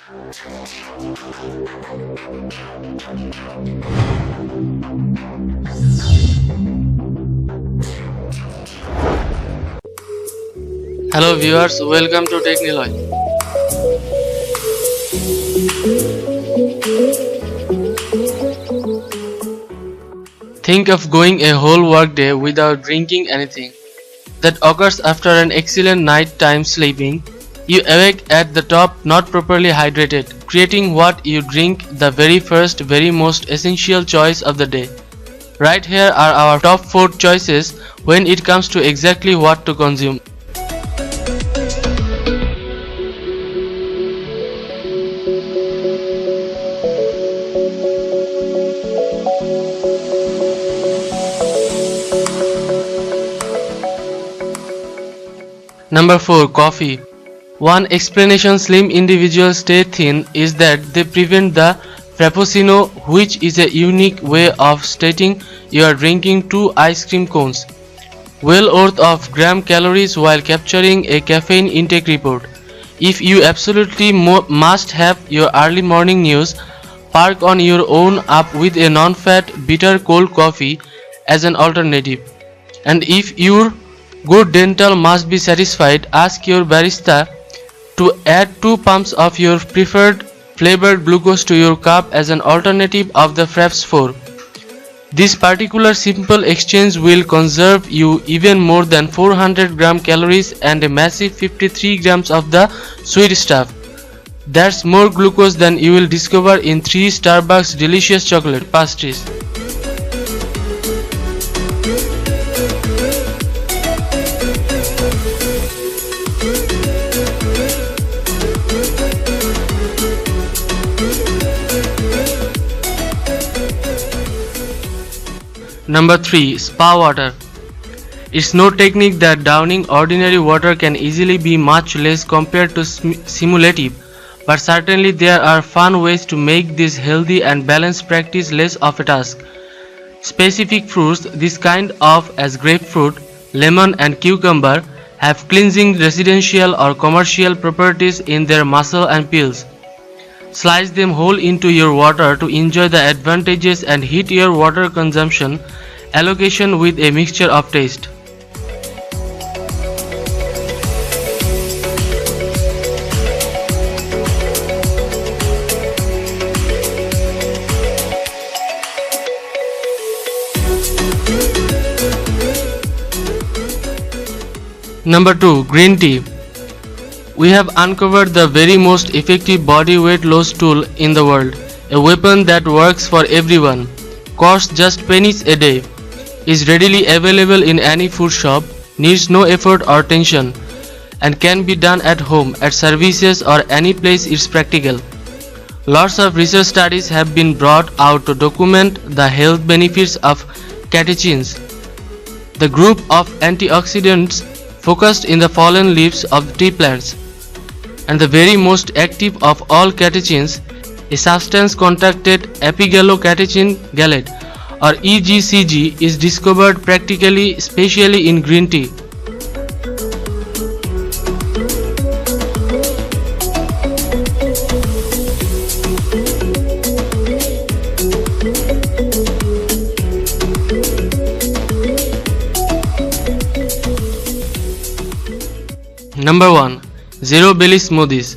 Hello viewers, welcome to Techniloy. Think of going a whole workday without drinking anything. That occurs after an excellent night time sleeping. You awake at the top not properly hydrated, creating what you drink the very most essential choice of the day. Right here are our top 4 choices when it comes to exactly what to consume. Number 4. Coffee. One explanation slim individuals stay thin is that they prevent the frappuccino, which is a unique way of stating you are drinking 2 ice cream cones. Well worth of gram calories while capturing a caffeine intake report. If you absolutely must have your early morning news, park on your own up with a non-fat bitter cold coffee as an alternative. And if your good dental must be satisfied, ask your barista to add 2 pumps of your preferred flavored glucose to your cup as an alternative of the Fraps 4. This particular simple exchange will conserve you even more than 400 gram calories and a massive 53 grams of the sweet stuff. That's more glucose than you will discover in 3 Starbucks delicious chocolate pastries. Number 3. Spa water. It's no technique that downing ordinary water can easily be much less compared to simulative, but certainly there are fun ways to make this healthy and balanced practice less of a task. Specific fruits, this kind of as grapefruit, lemon and cucumber, have cleansing residential or commercial properties in their muscle and peels. Slice them whole into your water to enjoy the advantages and hit your water consumption allocation with a mixture of taste. Number 2. Green tea. We have uncovered the very most effective body weight loss tool in the world, a weapon that works for everyone, costs just pennies a day, is readily available in any food shop, needs no effort or tension, and can be done at home, at services or any place it's practical. Lots of research studies have been brought out to document the health benefits of catechins, the group of antioxidants focused in the fallen leaves of tea plants. And the very most active of all catechins, a substance contacted epigallocatechin gallate or EGCG, is discovered practically especially in green tea. Number 1. Zero belly smoothies.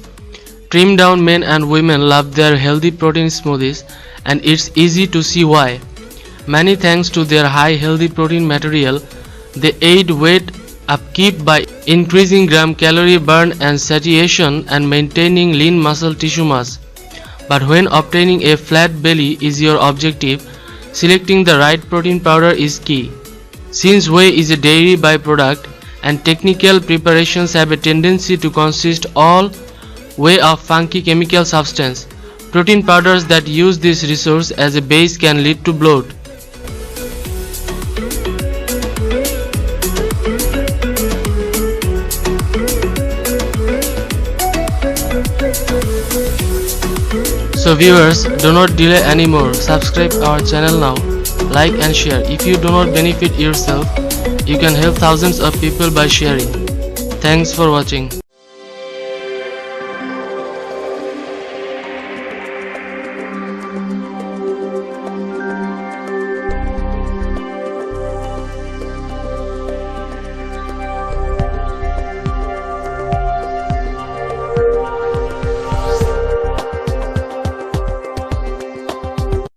Trimmed down men and women love their healthy protein smoothies, and it's easy to see why. Many thanks to their high healthy protein material, they aid weight upkeep by increasing gram calorie burn and satiation and maintaining lean muscle tissue mass. But when obtaining a flat belly is your objective, selecting the right protein powder is key. Since whey is a dairy byproduct, and technical preparations have a tendency to consist all way of funky chemical substance, protein powders that use this resource as a base can lead to bloat. So viewers, do not delay anymore. Subscribe our channel now, like and share. If you do not benefit yourself, you can help thousands of people by sharing. Thanks for watching.